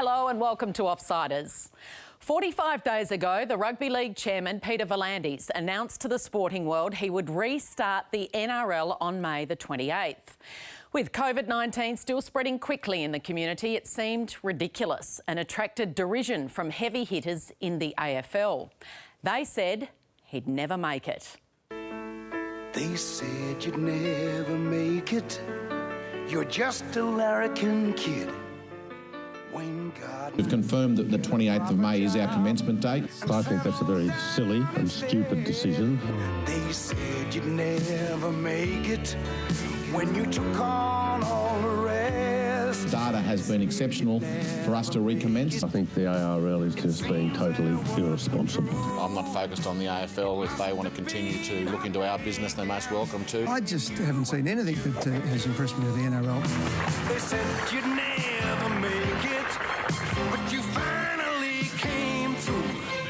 Hello and welcome to Offsiders. 45 days ago, the Rugby League chairman, Peter V'landys, announced to the sporting world he would restart the NRL on May the 28th. With COVID-19 still spreading quickly in the community, it seemed ridiculous and attracted derision from heavy hitters in the AFL. They said he'd never make it. They said you'd never make it. You're just a larrikin kid. We've confirmed that the 28th of May is our commencement date. I think that's a very silly and stupid decision. They said you'd never make it when you took on all the rest. Data has been exceptional for us to recommence. I think the ARL is just being totally irresponsible. I'm not focused on the AFL. If they want to continue to look into our business, they're most welcome to. I just haven't seen anything that has impressed me with the NRL. They said you'd never make it, but you finally came through.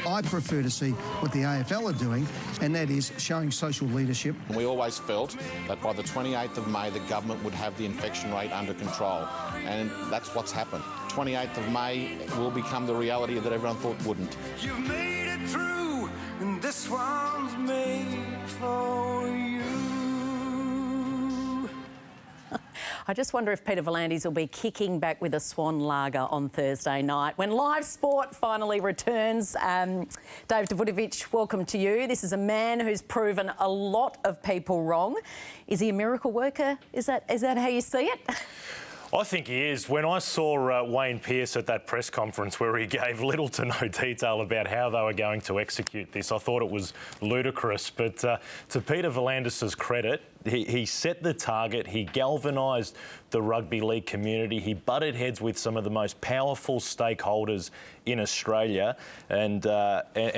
I prefer to see what the AFL are doing, and that is showing social leadership. We always felt that by the 28th of May, the government would have the infection rate under control, and that's what's happened. 28th of May will become the reality that everyone thought wouldn't. You've made it through, and this one's made for you. I just wonder if Peter V'landys will be kicking back with a swan lager on Thursday night when live sport finally returns. Dave Davutovic, welcome to you. This is a man who's proven a lot of people wrong. Is he a miracle worker? Is that how you see it? I think he is. When I saw Wayne Pearce at that press conference where he gave little to no detail about how they were going to execute this, I thought it was ludicrous. But to Peter V'landys' credit, he set the target, he galvanised the rugby league community, he butted heads with some of the most powerful stakeholders in Australia, and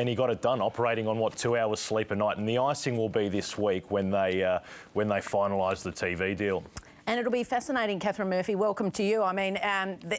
he got it done, operating on, 2 hours sleep a night. And the icing will be this week when they finalise the TV deal. And it'll be fascinating. Catherine Murphy, welcome to you. I mean,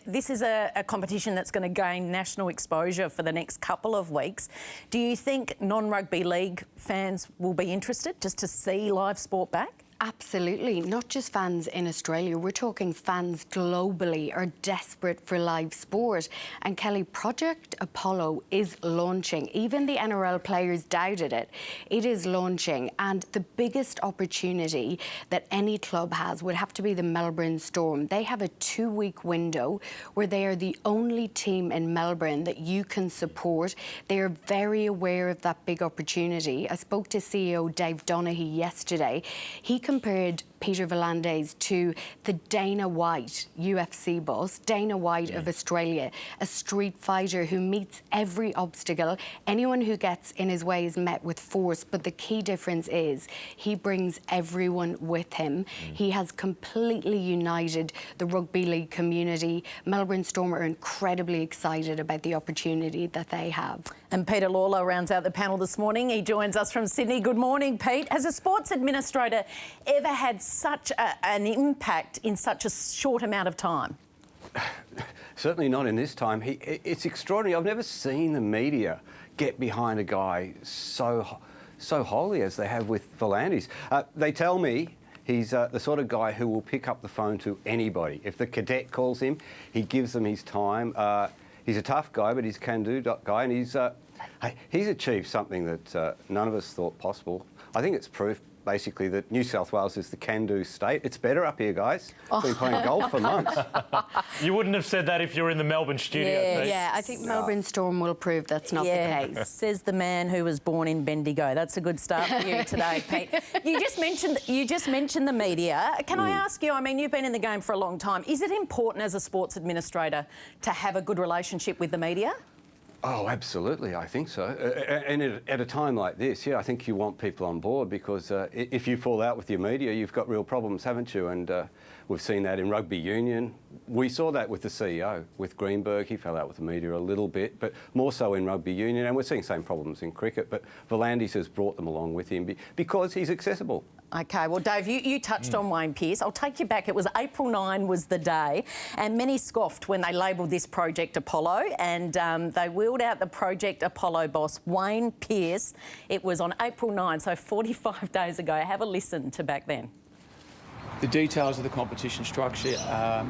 this is a competition that's going to gain national exposure for the next couple of weeks. Do you think non-rugby league fans will be interested just to see live sport back? Absolutely. Not just fans in Australia. We're talking fans globally are desperate for live sport. And Kelly, Project Apollo is launching. Even the NRL players doubted it. It is launching. And the biggest opportunity that any club has would have to be the Melbourne Storm. They have a 2-week window where they are the only team in Melbourne that you can support. They are very aware of that big opportunity. I spoke to CEO Dave Donaghy yesterday. He compared Peter V'landys to the Dana White UFC boss, Dana White of Australia, a street fighter who meets every obstacle. Anyone who gets in his way is met with force, but the key difference is he brings everyone with him. He has completely united the rugby league community. Melbourne Storm are incredibly excited about the opportunity that they have. And Peter Lawler rounds out the panel this morning. He joins us from Sydney. Good morning, Pete. Has a sports administrator ever had such an impact in such a short amount of time? Certainly not in this time. It's extraordinary. I've never seen the media get behind a guy so wholly as they have with V'landys. They tell me he's the sort of guy who will pick up the phone to anybody. If the cadet calls him, he gives them his time. He's a tough guy, but he's a can-do guy, and he's achieved something that none of us thought possible. I think it's proof, basically, that New South Wales is the can-do state. It's better up here, guys. Been playing golf for months. You wouldn't have said that if you were in the Melbourne studio, Pete. Yeah, I think Melbourne Storm will prove that's not the case. Says the man who was born in Bendigo. That's a good start for you today, Pete. You just mentioned the media. Can I ask you, I mean, you've been in the game for a long time. Is it important as a sports administrator to have a good relationship with the media? Oh, absolutely, I think so. And at a time like this, yeah, I think you want people on board because if you fall out with your media, you've got real problems, haven't you? And we've seen that in rugby union. We saw that with the CEO, with Greenberg. He fell out with the media a little bit, but more so in rugby union. And we're seeing the same problems in cricket. But V'landys has brought them along with him because he's accessible. OK, well, Dave, you touched on Wayne Pearce. I'll take you back. It was April 9 was the day, and many scoffed when they labelled this Project Apollo, and they wheeled out the Project Apollo boss, Wayne Pearce. It was on April 9, so 45 days ago. Have a listen to back then. The details of the competition structure,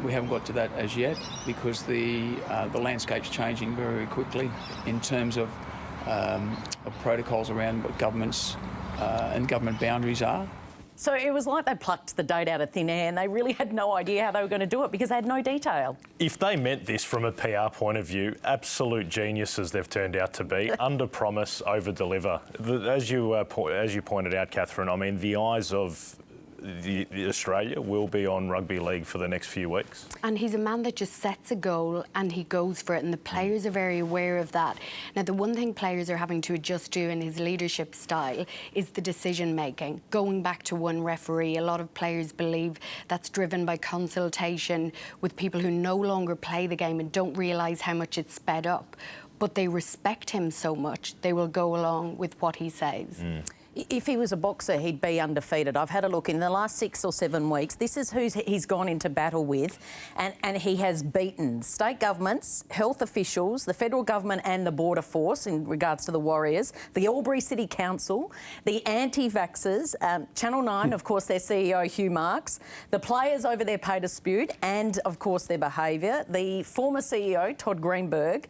we haven't got to that as yet because the landscape's changing very, very quickly in terms of protocols around what governments and government boundaries are. So it was like they plucked the date out of thin air and they really had no idea how they were going to do it because they had no detail. If they meant this from a PR point of view, absolute geniuses they've turned out to be. Under promise, over deliver. As you pointed out, Catherine, I mean, the eyes of the Australia will be on rugby league for the next few weeks. And he's a man that just sets a goal and he goes for it, and the players are very aware of that. Now, the one thing players are having to adjust to in his leadership style is the decision making. Going back to one referee, a lot of players believe that's driven by consultation with people who no longer play the game and don't realise how much it's sped up. But they respect him so much, they will go along with what he says. If he was a boxer, he'd be undefeated. I've had a look in the last 6 or 7 weeks. This is who he's gone into battle with, and he has beaten state governments, health officials, the federal government and the border force in regards to the Warriors, the Albury City Council, the anti-vaxxers, Channel 9, of course, their CEO, Hugh Marks, the players over their pay dispute and, of course, their behaviour, the former CEO, Todd Greenberg,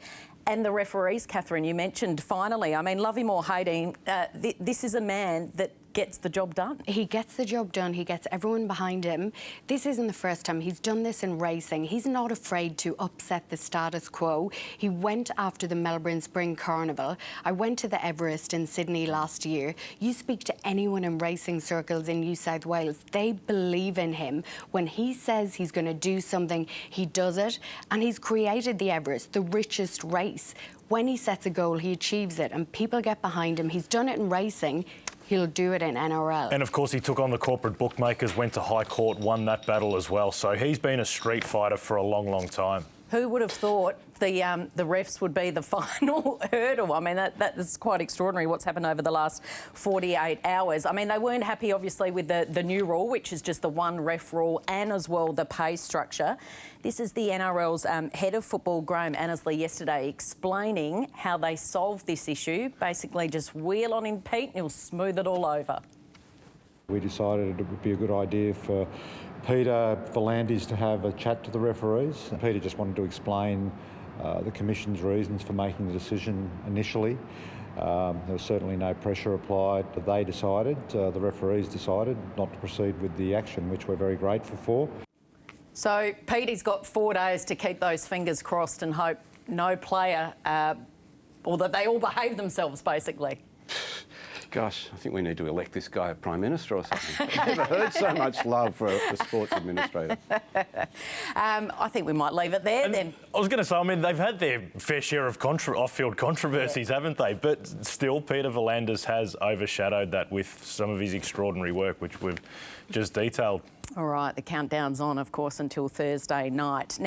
and the referees, Catherine, you mentioned finally. I mean, love him or hate him, this is a man that gets the job done. He gets the job done. He gets everyone behind him. This isn't the first time. He's done this in racing. He's not afraid to upset the status quo. He went after the Melbourne Spring Carnival. I went to the Everest in Sydney last year. You speak to anyone in racing circles in New South Wales, they believe in him. When he says he's going to do something, he does it. And he's created the Everest, the richest race. When he sets a goal, he achieves it, and people get behind him. He's done it in racing. He'll do it in NRL. And of course he took on the corporate bookmakers, went to High Court, won that battle as well. So he's been a street fighter for a long, long time. Who would have thought the refs would be the final hurdle? I mean, that is quite extraordinary what's happened over the last 48 hours. I mean, they weren't happy, obviously, with the new rule, which is just the one ref rule, and as well the pay structure. This is the NRL's head of football, Graham Annesley, yesterday explaining how they solved this issue. Basically, just wheel on in Pete and he'll smooth it all over. We decided it would be a good idea for Peter V'landys to have a chat to the referees. Peter just wanted to explain the Commission's reasons for making the decision initially. There was certainly no pressure applied. They decided, the referees decided, not to proceed with the action, which we're very grateful for. So Pete's got 4 days to keep those fingers crossed and hope no player, or that they all behave themselves, basically. Gosh, I think we need to elect this guy Prime Minister or something. I've never heard so much love for a sports administrator. I think we might leave it there then. I was going to say, I mean, they've had their fair share of off-field controversies, haven't they? But still, Peter V'landys has overshadowed that with some of his extraordinary work, which we've just detailed. All right, the countdown's on, of course, until Thursday night. Now,